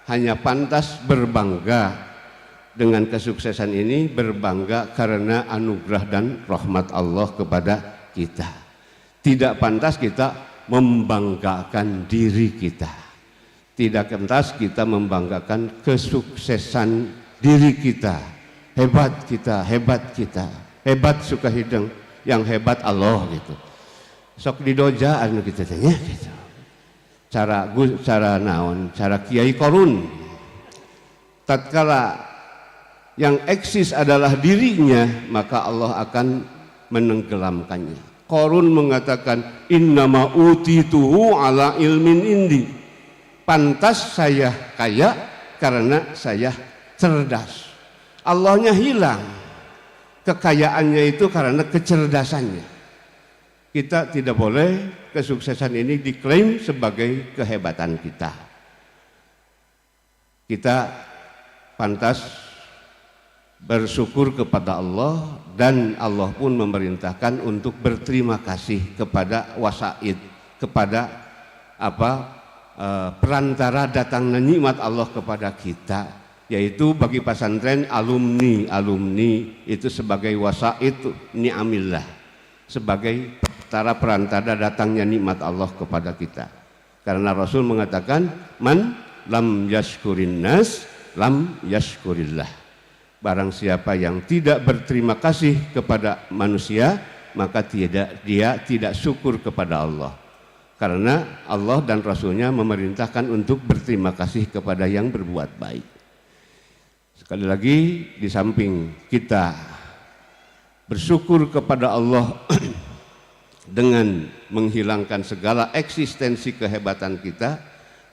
hanya pantas berbangga dengan kesuksesan ini, berbangga karena anugerah dan rahmat Allah kepada kita. Tidak pantas kita membanggakan diri kita. Tidak pantas kita membanggakan kesuksesan diri kita. Hebat kita, hebat kita. Hebat Sukahideng, yang hebat Allah gitu. Sok didoja anu kita tanya gitu. Cara naon, cara Kiai Korun. Tatkala yang eksis adalah dirinya, maka Allah akan menenggelamkannya. Korun mengatakan, innama utituhu ala ilmin indi. Pantas saya kaya karena saya cerdas. Allahnya hilang. Kekayaannya itu karena kecerdasannya. Kita tidak boleh kesuksesan ini diklaim sebagai kehebatan kita. Kita pantas bersyukur kepada Allah, dan Allah pun memerintahkan untuk berterima kasih kepada wasaid, kepada perantara datangnya nikmat Allah kepada kita, yaitu bagi pesantren alumni itu sebagai wasaid ni'amillah, sebagai perantara datangnya nikmat Allah kepada kita. Karena Rasul mengatakan, man lam yashkurin nas lam yashkurillah. Barang siapa yang tidak berterima kasih kepada manusia, maka dia tidak syukur kepada Allah. Karena Allah dan Rasulnya memerintahkan untuk berterima kasih kepada yang berbuat baik. Sekali lagi, di samping kita bersyukur kepada Allah dengan menghilangkan segala eksistensi kehebatan kita,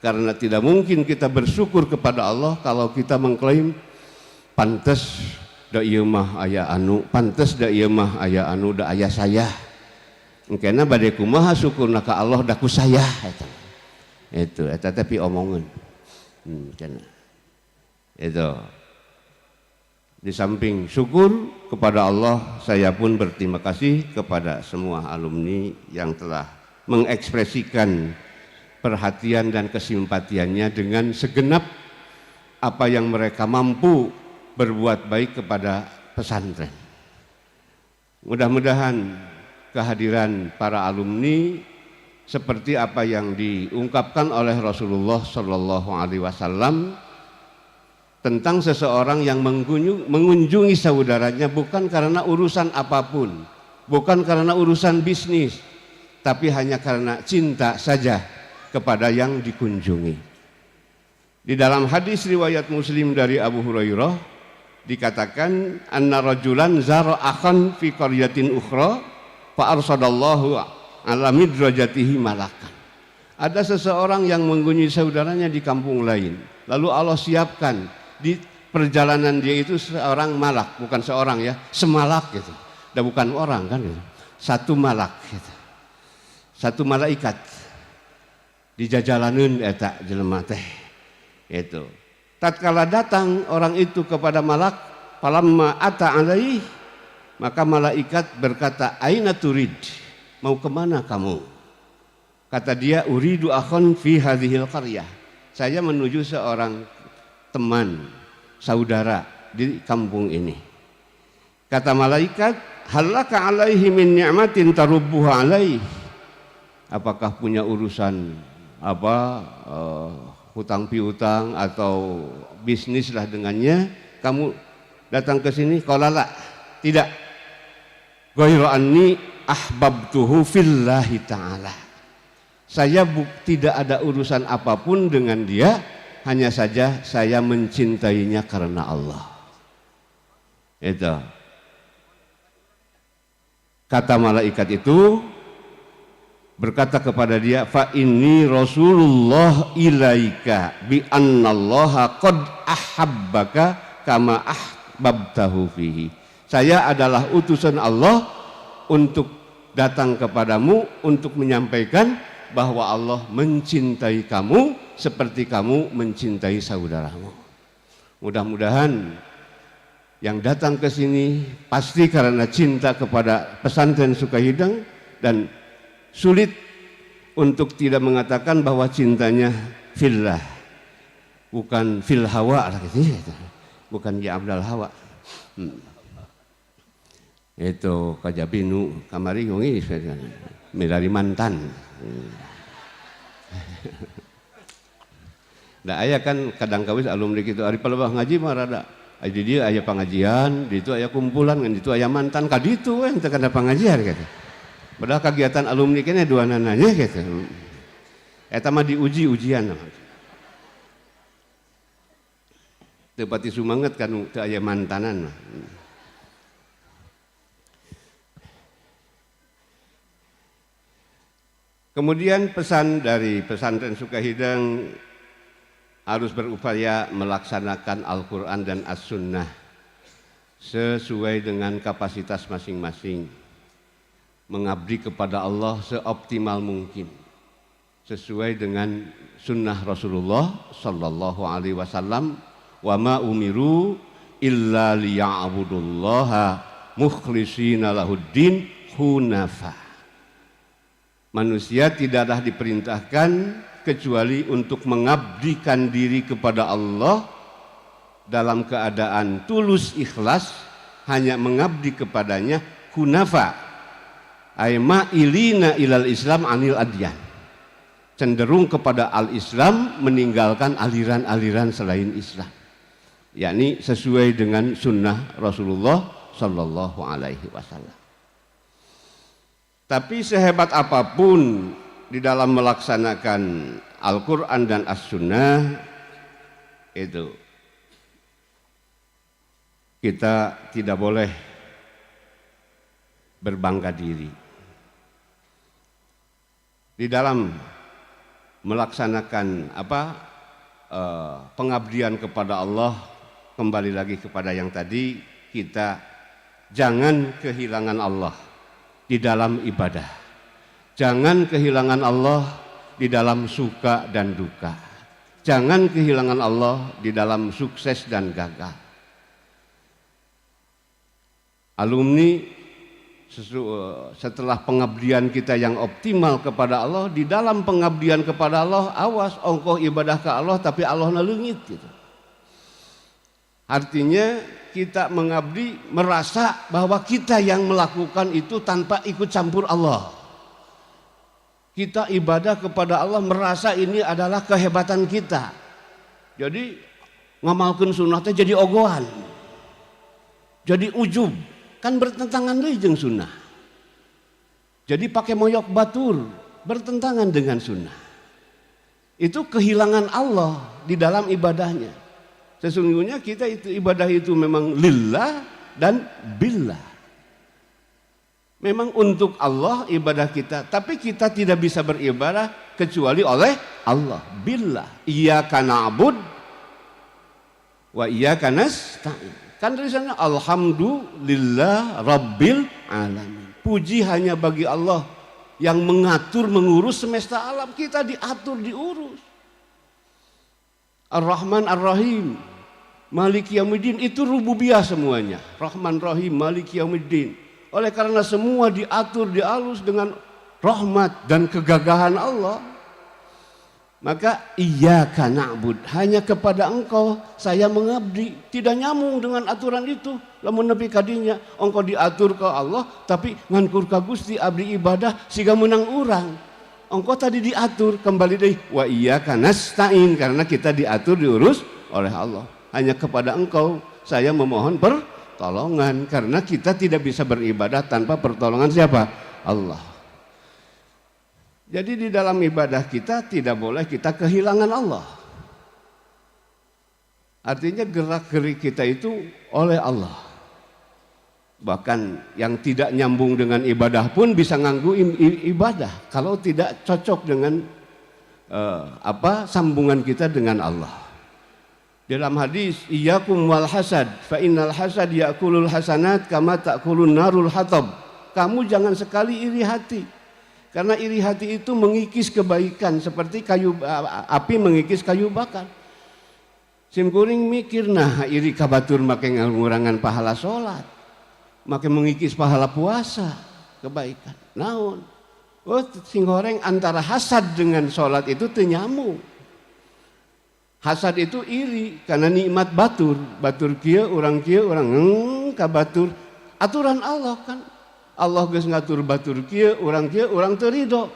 karena tidak mungkin kita bersyukur kepada Allah kalau kita mengklaim pantes da ieu mah aya anu, pantes da ieu mah aya anu da aya saya. Engkena bade kumaha syukurna ka Allah da ku saya eta tapi omongan. Itu. Di samping syukur kepada Allah, saya pun berterima kasih kepada semua alumni yang telah mengekspresikan perhatian dan kesimpatiannya dengan segenap apa yang mereka mampu berbuat baik kepada pesantren. Mudah-mudahan kehadiran para alumni seperti apa yang diungkapkan oleh Rasulullah Shallallahu Alaihi Wasallam tentang seseorang yang mengunjungi saudaranya bukan karena urusan apapun, bukan karena urusan bisnis, tapi hanya karena cinta saja kepada yang dikunjungi. Di dalam hadis riwayat Muslim dari Abu Hurairah dikatakan, anna rajulan zara akhan fi qaryatin ukhra fa arsadallahu ala midrajatihi malakan. Ada seseorang yang mengunjungi saudaranya di kampung lain, lalu Allah siapkan di perjalanan dia itu seorang malak, bukan seorang ya, semalak gitu. Dan bukan orang kan gitu. Satu malak gitu. Satu malaikat dijajalaneun eta jelema teh. Itu. Tatkala datang orang itu kepada malak, falamma ata alaihi, maka malaikat berkata, aina turid, mau kemana kamu? Kata dia, uridu akhon fi hadhil qaryah, saya menuju seorang teman, saudara di kampung ini. Kata malaikat, halaka alaihi min ni'matin tarubbuha alaihi, apakah punya urusan hutang piutang atau bisnis lah dengannya, kamu datang ke sini? Qala la, tidak. Ghairu anni ahbabtuhu fillahi ta'ala, saya tidak ada urusan apapun dengan dia, hanya saja saya mencintainya karena Allah. Itu kata malaikat itu, berkata kepada dia, fa inni rasulullah ilaika bi annallaha qad ahabbaka kama ahbabtahu fihi. Saya adalah utusan Allah untuk datang kepadamu untuk menyampaikan bahwa Allah mencintai kamu seperti kamu mencintai saudaramu. Mudah-mudahan yang datang ke sini pasti karena cinta kepada pesantren Sukahideng, dan sulit untuk tidak mengatakan bahwa cintanya fillah. bukan fil hawa lah gitu, bukan ya abdal hawa. Itu kajabinu kamari ngungi milari mantan. Nah aya kan kadang kawis alumni gitu ari palebah ngaji mah rada di dia aya pengajian, di itu aya kumpulan kan itu aya mantan ka ditu we teu kana pengajian gitu. Padahal kegiatan alumni kene dua nananya gitu. Eta mah diuji ujian. Teu pati sumanget kan teu aya mantanan mah. Kemudian pesan dari pesantren Sukahidang harus berupaya melaksanakan Al-Quran dan As-Sunnah sesuai dengan kapasitas masing-masing, mengabdi kepada Allah seoptimal mungkin sesuai dengan sunnah Rasulullah Sallallahu Alaihi Wasallam, wa ma umiru illa liya'budullaha mukhlishina lahuddin hunafa. Manusia tidaklah diperintahkan kecuali untuk mengabdikan diri kepada Allah dalam keadaan tulus ikhlas, hanya mengabdi kepadanya hunafa ay ma'ilina ilal Islam anil adyan, cenderung kepada al-Islam, meninggalkan aliran-aliran selain Islam, yakni sesuai dengan sunnah Rasulullah Sallallahu Alaihi Wasallam. Tapi sehebat apapun di dalam melaksanakan Al-Quran dan As-Sunnah itu, kita tidak boleh berbangga diri. Di dalam melaksanakan pengabdian kepada Allah, kembali lagi kepada yang tadi, kita jangan kehilangan Allah di dalam ibadah. Jangan kehilangan Allah di dalam suka dan duka. Jangan kehilangan Allah di dalam sukses dan gagal. Alumni setelah pengabdian kita yang optimal kepada Allah, di dalam pengabdian kepada Allah, awas ongkoh ibadah ke Allah tapi Allah naleungit gitu. Artinya kita mengabdi merasa bahwa kita yang melakukan itu tanpa ikut campur Allah. Kita ibadah kepada Allah merasa ini adalah kehebatan kita. Jadi ngamalkeun sunnah teh jadi ogohan. Jadi ujub, kan bertentangan deui jeung sunnah. Jadi pakai moyok batur, bertentangan dengan sunnah. Itu kehilangan Allah di dalam ibadahnya. Sesungguhnya kita itu ibadah itu memang lillah dan billah. Memang untuk Allah ibadah kita, tapi kita tidak bisa beribadah kecuali oleh Allah. Billah. Iyyaka na'bud wa iyyaka nasta'in. Kan dari sana alhamdulillah rabbil alamin. Puji hanya bagi Allah yang mengatur mengurus semesta alam, kita diatur diurus. Ar-Rahman Ar-Rahim, Maliki Yaumiddin, itu rububiyah semuanya. Rahman Rahim, Maliki Yaumiddin. Oleh karena semua diatur, dialus dengan rahmat dan kegagahan Allah, maka iyyaka na'bud, hanya kepada Engkau saya mengabdi. Tidak nyambung dengan aturan itu. Lamun nepi kadinya engkau diatur ke Allah, tapi ngankur ka Gusti abdi ibadah siga menang urang. Engkau tadi diatur, kembali deui wa iyyaka nasta'in, karena kita diatur diurus oleh Allah. Hanya kepada Engkau saya memohon pertolongan, karena kita tidak bisa beribadah tanpa pertolongan siapa? Allah. Jadi di dalam ibadah kita tidak boleh kita kehilangan Allah. Artinya gerak-gerik kita itu oleh Allah. Bahkan yang tidak nyambung dengan ibadah pun bisa nganggu ibadah kalau tidak cocok dengan sambungan kita dengan Allah. Dalam hadis, iyyakum wal hasad fa innal hasad ya'kulul hasanat kama ta'kulun narul hatab. Kamu jangan sekali iri hati, karena iri hati itu mengikis kebaikan seperti api mengikis kayu bakar. Simkuring mikir, nah iri kabatur make ngurangan pahala salat, make mengikis pahala puasa, kebaikan. Naon? Oh, sing goreng antara hasad dengan salat itu teu nyambung. Hasad itu iri karena nikmat batur. Batur kieu, orang ka batur. Aturan Allah kan. Allah geus ngatur batur kieu, orang teu ridho.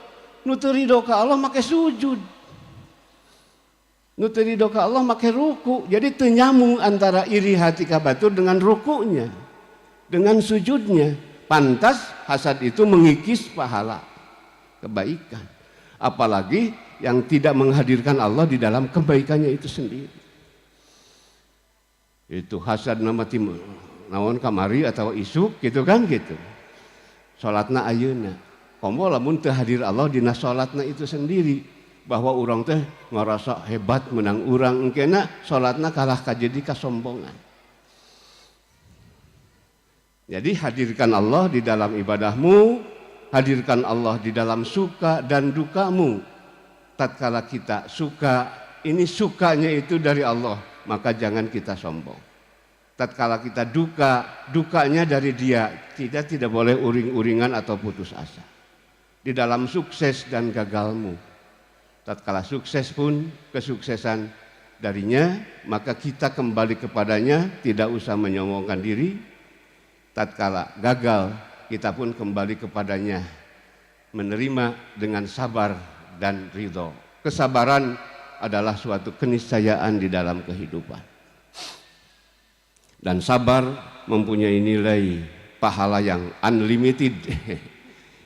Nu teu ridho ka Allah make sujud. Nu teu ridho ka Allah make ruku. Jadi teu nyambung antara iri hati ka batur dengan rukunya, dengan sujudnya. Pantas hasad itu mengikis pahala kebaikan. Apalagi yang tidak menghadirkan Allah di dalam kebaikannya itu sendiri. Itu hasad nama naon kamari atau isuk gitu kan gitu. Salatna ayeuna. Komo lamun teu hadir Allah dina salatna itu sendiri, bahwa urang teh ngarasa hebat menang urang engkena salatna kalah kajadi kasombongan. Jadi hadirkan Allah di dalam ibadahmu, hadirkan Allah di dalam suka dan dukamu. Tatkala kita suka, ini sukanya itu dari Allah, maka jangan kita sombong. Tatkala kita duka, dukanya dari Dia, kita tidak boleh uring-uringan atau putus asa. Di dalam sukses dan gagalmu, tatkala sukses pun kesuksesan darinya, maka kita kembali kepadanya, tidak usah menyombongkan diri. Tatkala gagal, kita pun kembali kepadanya, menerima dengan sabar dan ridho. Kesabaran adalah suatu keniscayaan di dalam kehidupan. Dan sabar mempunyai nilai pahala yang unlimited.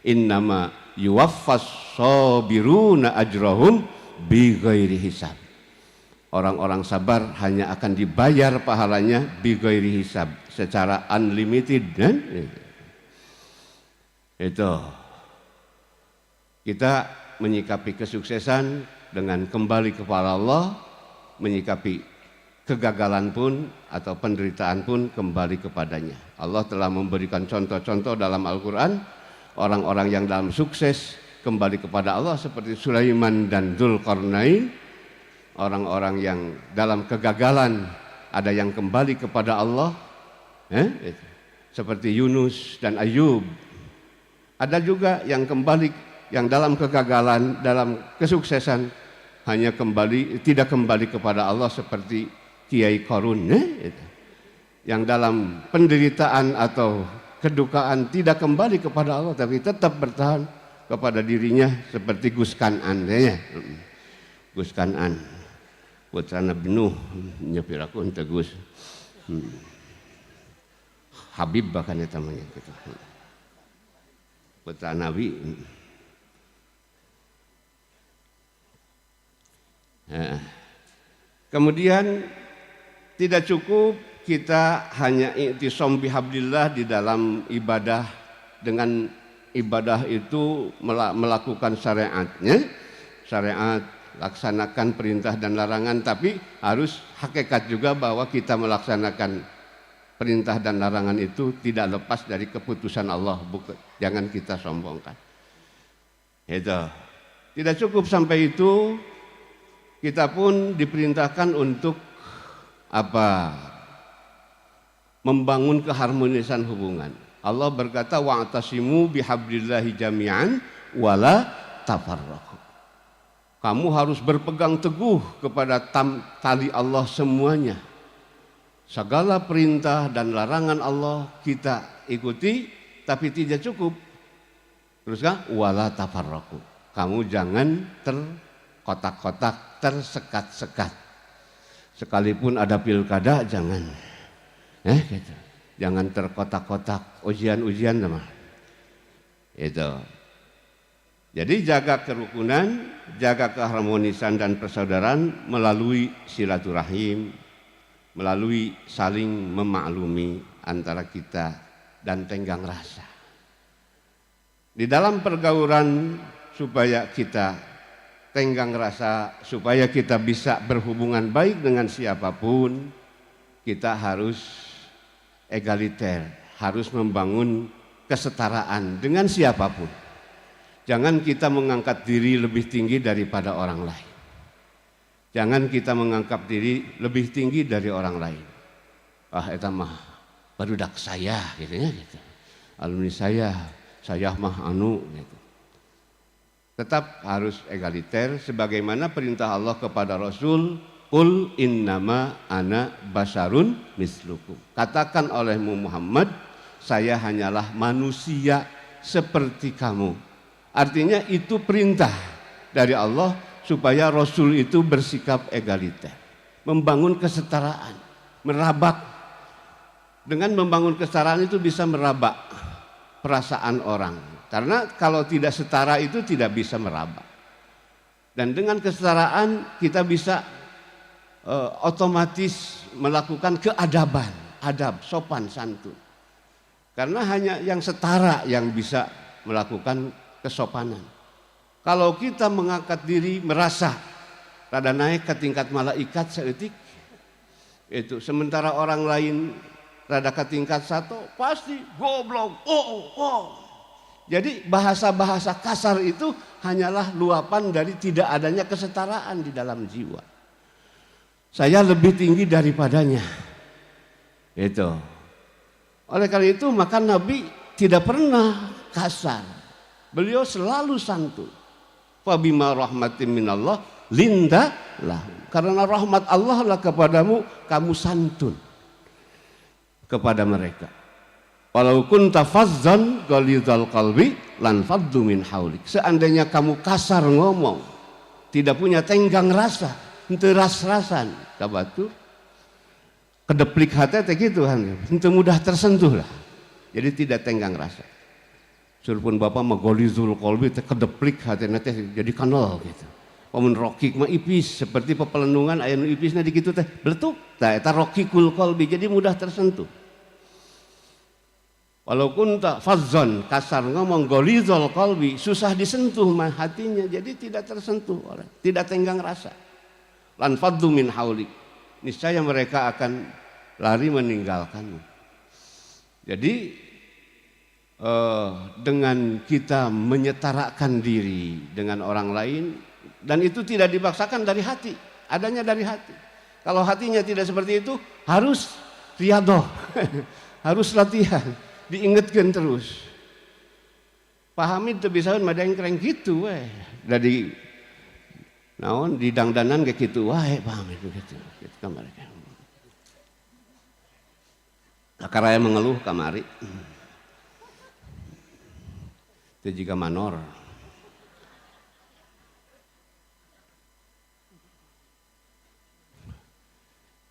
Innama yuwaffas sabiruna ajrahum bighairi hisab. Orang-orang sabar hanya akan dibayar pahalanya bighairi hisab, secara unlimited. Itu kita menyikapi kesuksesan dengan kembali kepada Allah, menyikapi kegagalan pun atau penderitaan pun kembali kepadanya. Allah telah memberikan contoh-contoh dalam Al-Quran, orang-orang yang dalam sukses kembali kepada Allah seperti Sulaiman dan Dzulqarnain, orang-orang yang dalam kegagalan ada yang kembali kepada Allah, seperti Yunus dan Ayub. Ada juga yang kembali, yang dalam kegagalan, dalam kesuksesan hanya tidak kembali kepada Allah seperti Kiai Qarun, yang dalam penderitaan atau kedukaan tidak kembali kepada Allah tapi tetap bertahan kepada dirinya seperti Gus Kan'an. Gus Kan'an, putrana Nuh, nyepiraku ente Gus Habib bahkan itu namanya gitu. Putra Nabi. Nah, kemudian tidak cukup kita hanya i'tisam bihablillah di dalam ibadah, dengan ibadah itu melakukan syariatnya, syariat, laksanakan perintah dan larangan, tapi harus hakikat juga bahwa kita melaksanakan perintah dan larangan itu tidak lepas dari keputusan Allah, jangan kita sombongkan. Itu. Tidak cukup sampai itu, kita pun diperintahkan untuk apa? Membangun keharmonisan hubungan. Allah berkata wa'tasimu bihablillahi jami'an wala tafarraqu. Kamu harus berpegang teguh kepada tali Allah semuanya. Segala perintah dan larangan Allah kita ikuti, tapi tidak cukup. Terus kan wala tafarraqu. Kamu jangan terkotak-kotak, tersekat-sekat. Sekalipun ada pilkada jangan. Gitu. Jangan terkotak-kotak, ujian-ujian sama. Itu. Jadi jaga kerukunan, jaga keharmonisan dan persaudaraan melalui silaturahim, melalui saling memaklumi antara kita dan tenggang rasa. Di dalam pergaulan supaya kita tenggang rasa, supaya kita bisa berhubungan baik dengan siapapun, kita harus egaliter, harus membangun kesetaraan dengan siapapun. Jangan kita mengangkat diri lebih tinggi daripada orang lain. Jangan kita mengangkat diri lebih tinggi dari orang lain. Eta mah barudak saya gitu ya gitu. Alumni saya mah anu gitu. Tetap harus egaliter sebagaimana perintah Allah kepada Rasul, Qul innama ana basarun mislukum. Katakan olehmu Muhammad, saya hanyalah manusia seperti kamu. Artinya itu perintah dari Allah supaya Rasul itu bersikap egaliter, membangun kesetaraan, merabak. Dengan membangun kesetaraan itu bisa merabak perasaan orang. Karena kalau tidak setara itu tidak bisa merabak. Dan dengan kesetaraan kita bisa otomatis melakukan keadaban, adab, sopan, santun. Karena hanya yang setara yang bisa melakukan kesopanan. Kalau kita mengangkat diri merasa rada naik ke tingkat malaikat seetik, itu sementara orang lain rada ke tingkat satu pasti goblok. Jadi bahasa-bahasa kasar itu hanyalah luapan dari tidak adanya kesetaraan di dalam jiwa. Saya lebih tinggi daripadanya. Itu. Oleh karena itu maka Nabi tidak pernah kasar. Beliau selalu santun. Fa bima rahmatin minallah linda lahum. Karena rahmat Allah lah kepadamu, kamu santun kepada mereka. Walau kunta fazzan ghalidhal qalbi lan faddu min haulik. Seandainya kamu kasar ngomong, tidak punya tenggang rasa, henteu ras-rasan kabatu, kedeplik hati teh gitu kan, henteu mudah tersentuh lah. Jadi tidak tenggang rasa. Surpun bapak mah ghalidhul qalbi teh kedeplik hatena teh jadi kanal gitu. Pamun rokik mah ipis seperti pepelendungan aya nu ipisna di kitu teh bletuk. Tah eta rokikul qalbi jadi mudah tersentuh. Walaupun tak fazzon kasar ngomong ghalidhul qalbi susah disentuh mah hatinya jadi tidak tersentuh oleh tidak tenggang rasa. Lan faddu min haulik. Niscaya mereka akan lari meninggalkanmu. Jadi dengan kita menyetarakan diri dengan orang lain dan itu tidak dipaksakan dari hati, adanya dari hati. Kalau hatinya tidak seperti itu harus riyadhah, harus latihan, diingatkan terus. Pahami itu bisa madang keren gitu weh. Dari naon di dangdanan kayak gitu wae paham itu gitu. Gitu kamari. Karaya mengeluh kamari. Itu jika manor.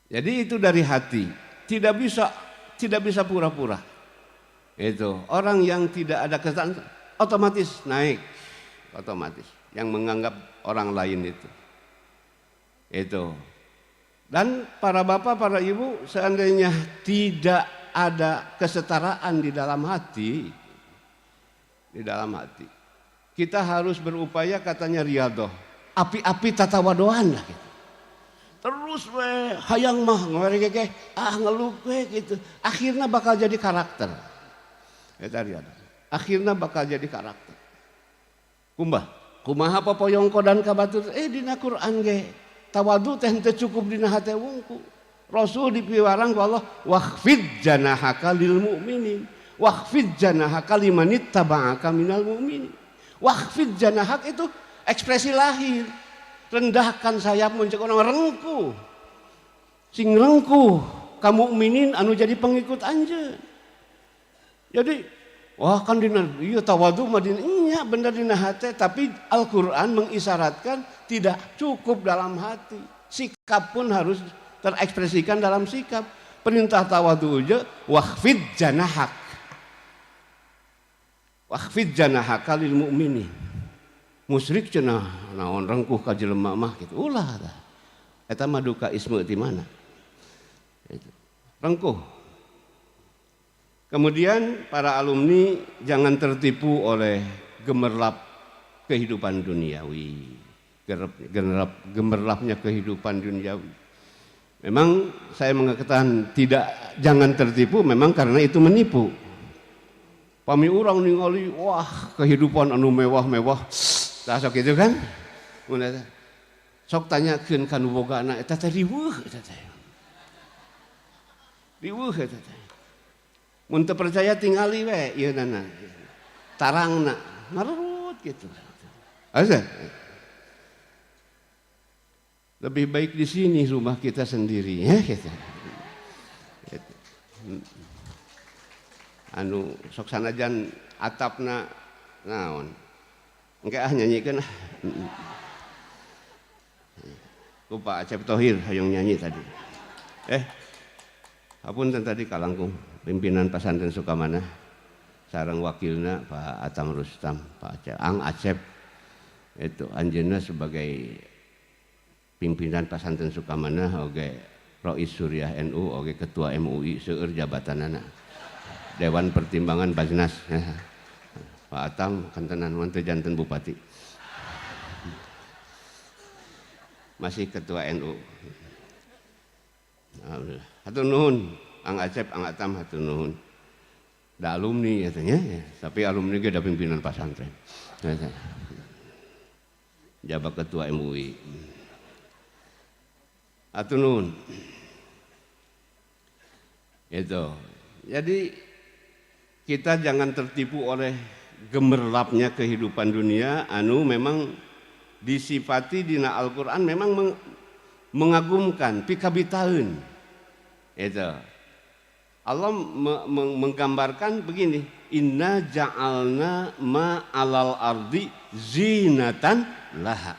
Jadi itu dari hati, tidak bisa pura-pura. Itu orang yang tidak ada kesan otomatis naik, otomatis. Yang menganggap orang lain itu. Dan para bapak, para ibu, seandainya tidak ada kesetaraan di dalam hati, kita harus berupaya katanya riyadhah, api-api tatawadoan lah gitu. Terus weh hayang mah ngewereke ngeluh gitu. Akhirnya bakal jadi karakter. Eta riyadhah. Akhirnya bakal jadi karakter. Kumaha popoyongko dan kabatur dina Quran ge tawadu teh teu cukup dina hate wungku. Rasul dipiwarang ku Allah wakhfid janahaka lil mu'minin. Wakhfid janahaka limanit taba'aka minal mu'minin. Wakhfid janahak itu ekspresi lahir. Rendahkan sayapmu cek orang rengkuh. Sing rengkuh kamu mukminin anu jadi pengikut anjeun. Jadi wah kan dina ieu tawadu mah dina iya bener dina hati tapi Al-Qur'an mengisyaratkan tidak cukup dalam hati. Sikap pun harus terekspresikan dalam sikap. Perintah tawadu aja wakhfid janahak. Wakhfid janahaka lil mu'minin. Musyrik cenah naon rengkuh ka jelema mah gitu. Ulah tah. Eta mah duka isme di mana? Itu. Rengkuh. Kemudian para alumni jangan tertipu oleh gemerlap kehidupan duniawi. Gemerlapnya kehidupan duniawi. Memang saya mengatakan jangan tertipu memang karena itu menipu. Pami urang ningali wah kehidupan anu mewah-mewah. Sok itu kan? Sok tanyakeun ka nu bogana eta teh riweuh eta teh. Riweuh eta teh. Mun teu percaya tingali we ieu nana. Tarangna marut gitu. Asa. Lebih baik di sini rumah kita sendiri ya gitu. Anu sok sanajan atapna naon. Engke nyanyikeun. Lupa Acep Thohir hayang nyanyi tadi. Hapunten tadi kalangkung pimpinan pesantren Sukamana sareng wakilna Pak Atam Rustam, Pak Acep, Acep itu anjeunna sebagai pimpinan pesantren Sukamana oge Rois Suriah NU oge ketua MUI seueur jabatanana Dewan Pertimbangan Bajnas Pak Atam kantenan teu janten bupati masih ketua NU. Alhamdulillah. Hatur nuhun Acep, Atam hatur nuhun. Da alumni katanya, ya. Tapi alumni ge da pimpinan pesantren. Jabat ketua MUI. Hatur nuhun. Itu. Jadi kita jangan tertipu oleh gemerlapnya kehidupan dunia anu memang disifati dina Al-Quran memang mengagumkan pikabitaun itu Allah menggambarkan begini inna ja'alna ma'alal ardi zinatan laha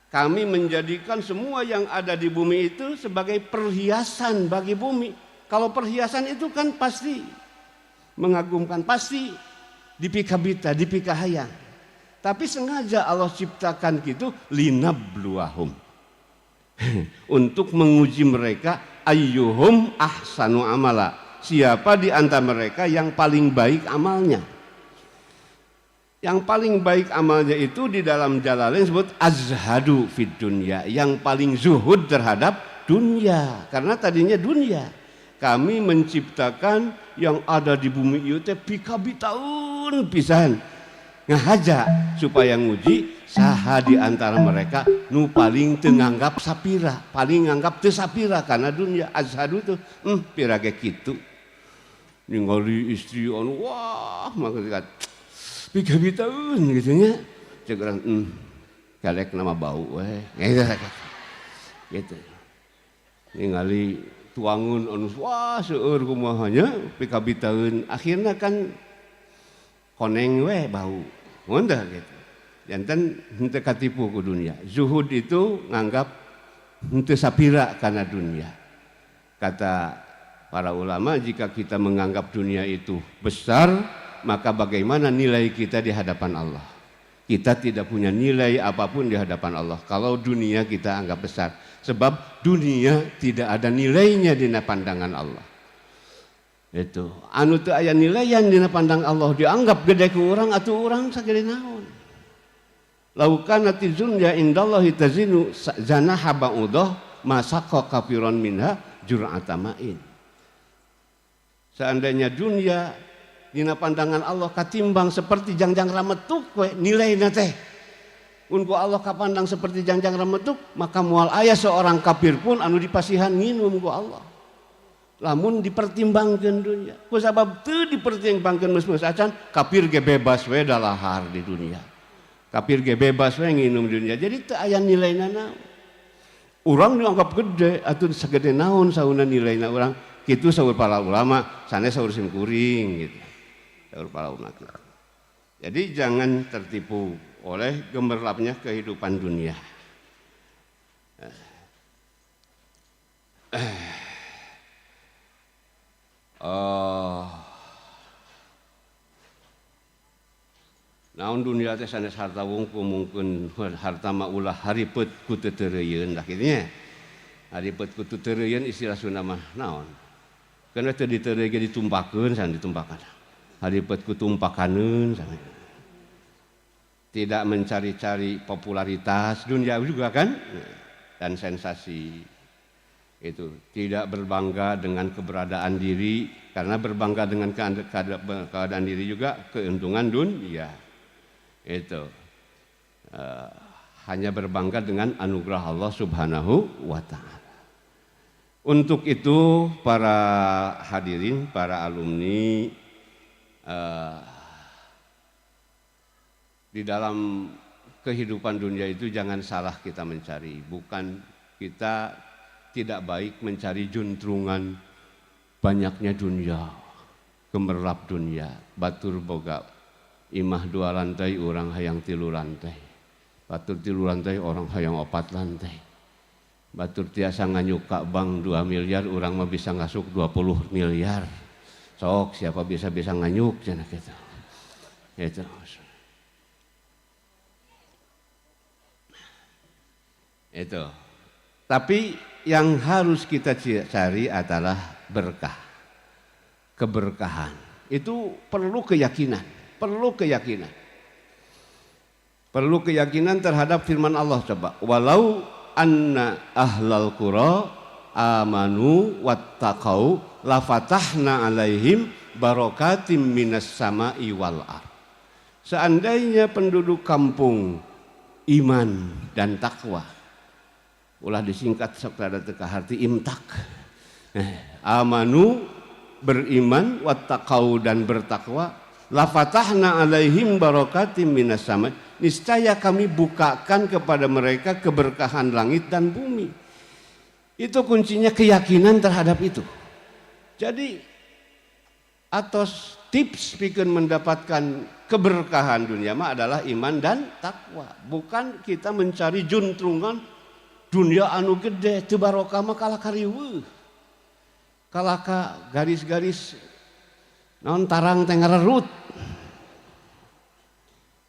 kami menjadikan semua yang ada di bumi itu sebagai perhiasan bagi bumi. Kalau perhiasan itu kan pasti mengagumkan, pasti dipikabita, dipikahayang. Tapi sengaja Allah ciptakan gitu linabluwahum untuk menguji mereka ayyuhum ahsanu amala. Siapa di antara mereka yang paling baik amalnya? Yang paling baik amalnya itu di dalam Jalalain disebut azhadu fid dunya, yang paling zuhud terhadap dunia. Karena tadinya dunia. Kami menciptakan yang ada di bumi itu teh pikabitaun pisan. Ngahaja supaya nguji saha di antara mereka nu paling teu nganggap sapira, paling nganggap teu sapira karena dunia. Azhadu tuh pira ge kitu. Ningali istri anu wah maksudnya pikabitaun gitu nya. Ceuk urang galek nama bau we. Gitu. Ningali tuangun anu wah seueur kumahanya pikabitaun akhirna kan koneng we bau. Muntah gitu. Jantan henteu katipu ku dunia. Zuhud itu nganggap henteu sapira karena dunia. Kata para ulama, jika kita menganggap dunia itu besar, maka bagaimana nilai kita di hadapan Allah? Kita tidak punya nilai apapun di hadapan Allah kalau dunia kita anggap besar. Sebab dunia tidak ada nilainya di pandangan Allah. Itu anu teu aya nilaian dina pandang Allah, dianggap gede ku urang atuh urang sagede naon. Laukanati dunya indallahi tazinu zanaha ba'udah masaqa kafiron minha jur'atama'in. Seandainya dunia dina pandangan Allah katimbang seperti jangjang rametuk we nilaina teh. Mun ku Allah kapandang seperti jangjang rametuk, maka moal aya seorang kafir pun anu dipasihan nginum ku Allah. Lamun dipertimbangkan dunia, kusabab teu dipertimbangkan mes-mes acan kafir ge bebas we dalahar di dunia. Kafir ge bebas we nginum dunia. Jadi teu aya nilaina naon. Urang dianggap gede atuh sagede naon sauna nilaina urang. Kitu saur para ulama, sanes saur simkuring gitu. Saur para ulama. Jadi jangan tertipu oleh gemerlapnya kehidupan dunia. Naon dunia teh sanes harta wungkul mungkin harta mah ulah haripet ku teu teureyeun lah kitu nya. Haripet ku teu teureyeun istilah Sunda mah naon? Kana teu diteureui ge ditumpakeun san ditumpakan. Haripet ku tumpakaneun sama. Tidak mencari-cari popularitas dunia juga kan dan sensasi. Itu tidak berbangga dengan keberadaan diri, karena berbangga dengan keadaan diri juga keuntungan dunia. Itu hanya berbangga dengan anugerah Allah Subhanahu wa Ta'ala. Untuk itu para hadirin, para alumni, di dalam kehidupan dunia itu jangan salah kita mencari. Bukan kita tidak baik mencari juntrungan banyaknya dunia, gemerlap dunia, batur boga imah 2 lantai, orang hayang 3 lantai. Batur 3 lantai, orang hayang 4 lantai. Batur tiasa nganyuka bank 2 miliar, orang mah bisa ngasuk 20 miliar. Sok siapa bisa nganyuk cenah kitu. Itu. Itu. Tapi yang harus kita cari adalah berkah. Keberkahan. Itu perlu keyakinan, Perlu keyakinan terhadap firman Allah coba. Walau anna ahlal qura amanu wattaqau lafatahna alaihim barakatim minas sama'i wal ardh. Seandainya penduduk kampung iman dan takwa, ulah disingkat sok rada teu kaharti imtak. Amanu beriman, wattaqau dan bertakwa, lafatahna alaihim barakatim minas sama. Niscaya kami bukakan kepada mereka keberkahan langit dan bumi. Itu kuncinya keyakinan terhadap itu. Jadi atos tips bikin mendapatkan keberkahan dunia mah adalah iman dan takwa. Bukan kita mencari juntrungan dunia anu gede teu barokah mah kalah kariweuh. Kalah ka garis-garis naon tarang teh ngarerut.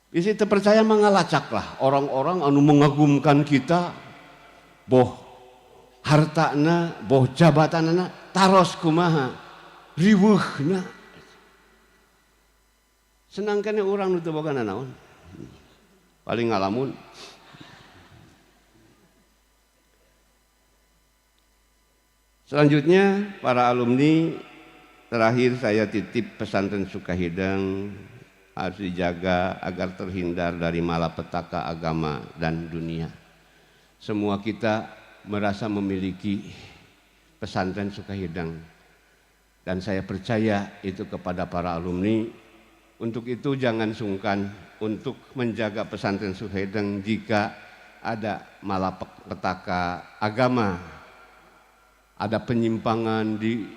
Bisi teu percaya mah ngalacaklah orang-orang anu mengagumkan kita boh hartana, boh jabatanana taros kumaha riweuhna. Senangkeun urang nu teu boga naon. Paling ngalamun. Selanjutnya para alumni, terakhir saya titip pesantren Sukahidang harus dijaga agar terhindar dari malapetaka agama dan dunia. Semua kita merasa memiliki pesantren Sukahidang dan saya percaya itu kepada para alumni. Untuk itu jangan sungkan untuk menjaga pesantren Sukahidang jika ada malapetaka agama, ada penyimpangan di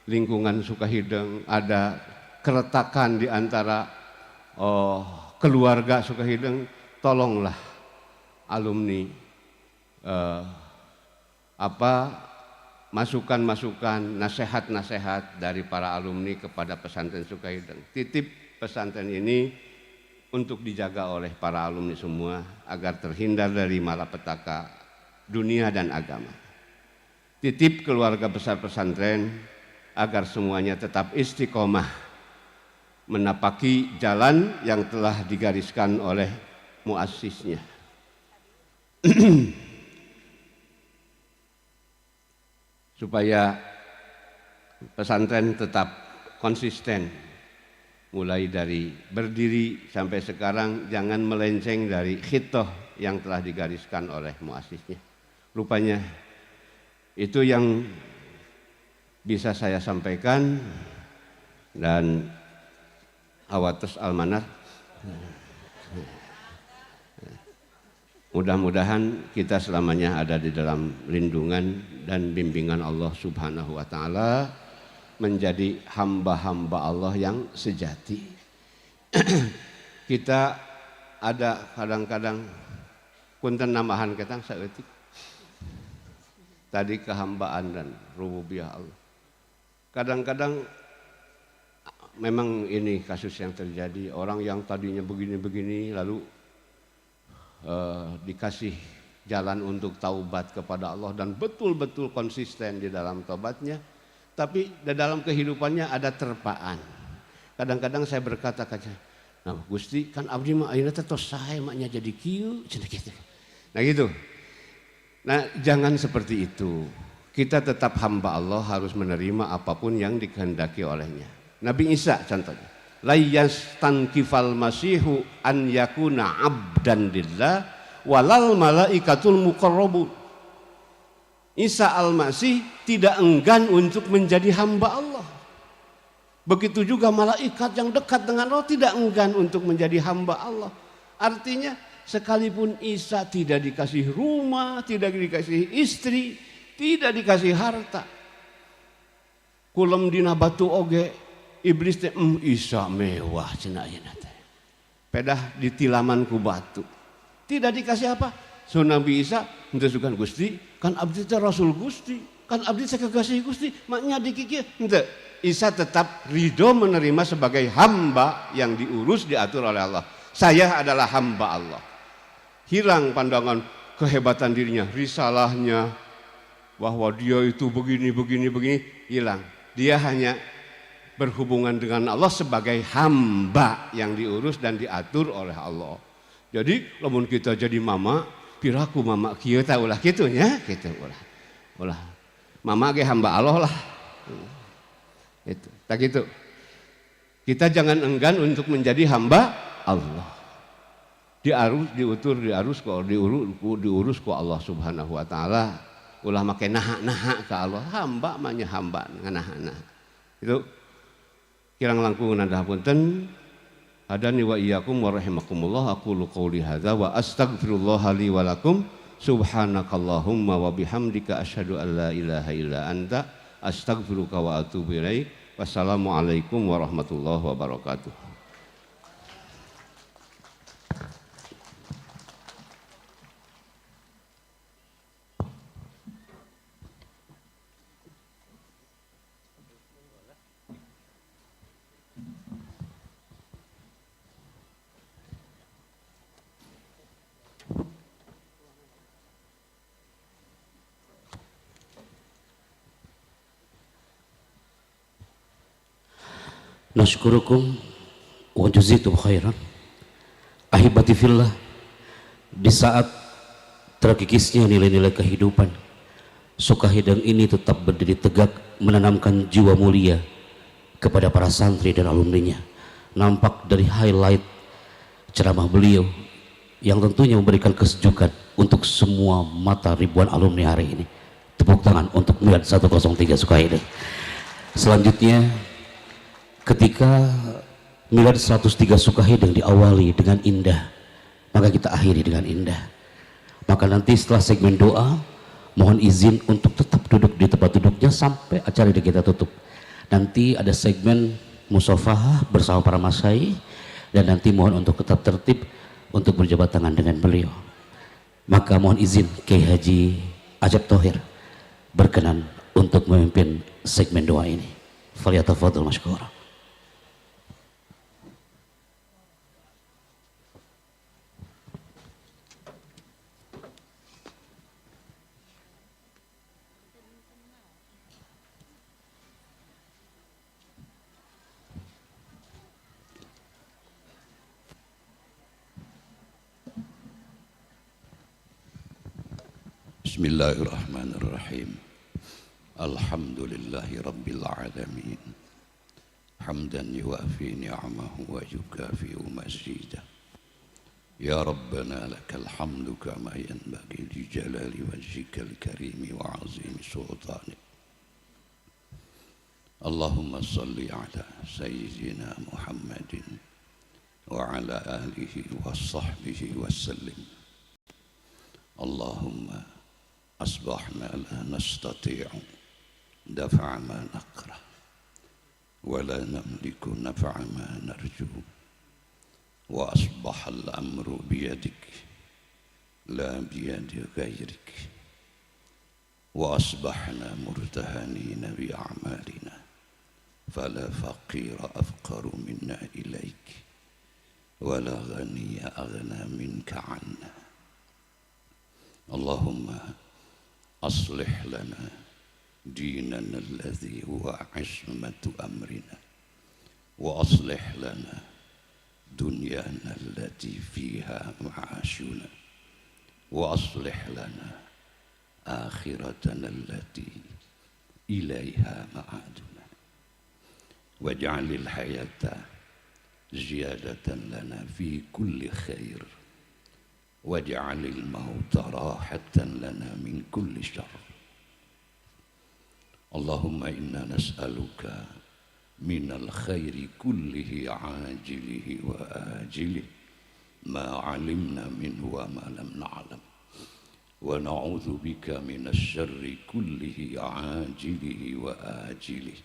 lingkungan Sukahidang, ada keretakan di antara keluarga Sukahidang. Tolonglah alumni masukan-masukan, nasihat-nasihat dari para alumni kepada pesantren Sukahidang. Titip pesantren ini untuk dijaga oleh para alumni semua agar terhindar dari malapetaka dunia dan agama. Titip keluarga besar pesantren agar semuanya tetap istiqomah menapaki jalan yang telah digariskan oleh muassisnya. Supaya pesantren tetap konsisten mulai dari berdiri sampai sekarang, jangan melenceng dari khitoh yang telah digariskan oleh muassisnya. Rupanya itu yang bisa saya sampaikan, dan awatus almanar. Mudah-mudahan kita selamanya ada di dalam lindungan dan bimbingan Allah Subhanahu wa Ta'ala, menjadi hamba-hamba Allah yang sejati. Kita ada kadang-kadang punten namahan ketang saeutik. Tadi kehambaan dan rububiyah Allah. Kadang-kadang memang ini kasus yang terjadi, orang yang tadinya begini-begini lalu dikasih jalan untuk taubat kepada Allah dan betul-betul konsisten di dalam taubatnya, tapi di dalam kehidupannya ada terpaan. Kadang-kadang saya berkata, nah Gusti kan abdi mah ayeuna teh tos sae maknya jadi kieu cenah kitu. Nah gitu. Nah jangan seperti itu. Kita tetap hamba Allah, harus menerima apapun yang dikehendaki olehnya. Nabi Isa contohnya, la yastankifal masihu an yakuna abdan lillah walal malaikatul muqarrabun. Isa al-Masih tidak enggan untuk menjadi hamba Allah. Begitu juga malaikat yang dekat dengan Allah tidak enggan untuk menjadi hamba Allah. Artinya Sekalipun Isa tidak dikasih rumah, tidak dikasih istri, tidak dikasih harta. Kulem dina batu oge, iblis teh Isa mewah cenah ayeuna teh. Pedah ditilaman ku batu. Tidak dikasih apa? So Nabi Isa henteu sugan Gusti, kan abdi teh rasul Gusti, kan abdi teh kekasih Gusti, maknya dikikir henteu. Isa tetap ridho menerima sebagai hamba yang diurus diatur oleh Allah. Saya adalah hamba Allah. Hilang pandangan kehebatan dirinya, risalahnya, bahwa dia itu begini, hilang. Dia hanya berhubungan dengan Allah sebagai hamba yang diurus dan diatur oleh Allah. Jadi, lamun kita jadi mama, piraku mama kieu tah ulah kitu nya, kitu ulah. Mama ge hamba Allah lah. Itu, tak gitu. Kita jangan enggan untuk menjadi hamba Allah. Diurus ku Allah Subhanahu wa taala. Ulah make naha-naha ka Allah, hamba manya hamba nganaha-naha. Itu kirang langkung nanda punten. Hadani wa iyyakum wa rahimakumullah. Aqulu qouli hadza wa astaghfirullah li wa lakum. Subhanakallahumma wa bihamdika asyhadu an la ilaha illa anta astaghfiruka wa atubu ilaik. Wassalamualaikum warahmatullahi wabarakatuh. Nashkurukum wa jazitum khairan. Ahibati fillah, di saat terkikisnya nilai-nilai kehidupan, Sukahidang ini tetap berdiri tegak menanamkan jiwa mulia kepada para santri dan alumninya. Nampak dari highlight ceramah beliau yang tentunya memberikan kesejukan untuk semua mata ribuan alumni hari ini. Tepuk tangan untuk Milad 103 Sukahidang. Selanjutnya, ketika Milad 103 Sukahidang diawali dengan indah, maka kita akhiri dengan indah. Maka nanti setelah segmen doa, mohon izin untuk tetap duduk di tempat duduknya sampai acara ini kita tutup. Nanti ada segmen musafahah bersama para masai, dan nanti mohon untuk tetap tertib untuk berjabat tangan dengan beliau. Maka mohon izin Kiai Haji Ajab Thohir berkenan untuk memimpin segmen doa ini. Falyatafadhal mashkura. Bismillahirrahmanirrahim. Alhamdulillahi rabbil alamin. Hamdan yuwafi ni'amahu wa yukafi'u mazidah. Ya Rabbana lakal hamdu kama yanbaghi li jalali wajhikal karimi wa azimi sultanik. Allahumma salli ala sayyidina Muhammadin wa ala alihi wa sahbihi wa sallim. Allahumma أصبحنا لا نستطيع دفع ما نكره ولا نملك نفع ما نرجو وأصبح الأمر بيدك لا بيد غيرك وأصبحنا مرتهنين بأعمالنا فلا فقير أفقر منا إليك ولا غني أغنى منك عنا. اللهم أصلح لنا ديننا الذي هو عصمة أمرنا وأصلح لنا دنيانا التي فيها معاشنا وأصلح لنا آخرتنا التي إليها معادنا واجعل الحياة زيادة لنا في كل خير واجعل الموت راحة لنا من كل شر. اللهم إنا نسألك من الخير كله عاجله وآجله ما علمنا منه وما لم نعلم ونعوذ بك من الشر كله عاجله وآجله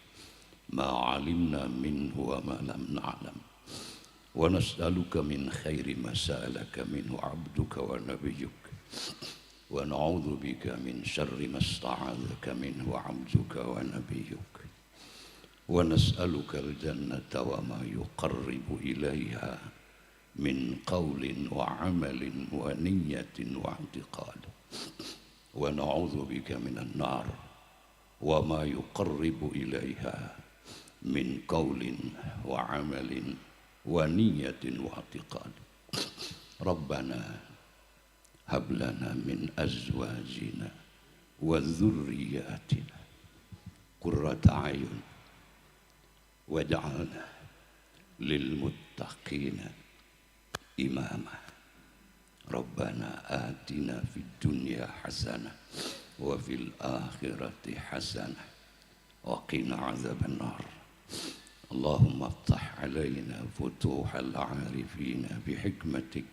ما علمنا منه وما لم نعلم ونسألك من خير ما سألك منه عبدك ونبيك ونعوذ بك من شر ما استعاذك منه عبدك ونبيك ونسألك الجنة وما يقرب إليها من قول وعمل ونية واعتقاد ونعوذ بك من النار وما يقرب إليها من قول وعمل ونية واعتقاد ربنا هب لنا من أزواجنا وذرياتنا قرة أعين واجعلنا للمتقين إماما ربنا آتنا في الدنيا حسنة وفي الآخرة حسنة وقنا عذاب النار اللهم افتح علينا فتوح العارفين بحكمتك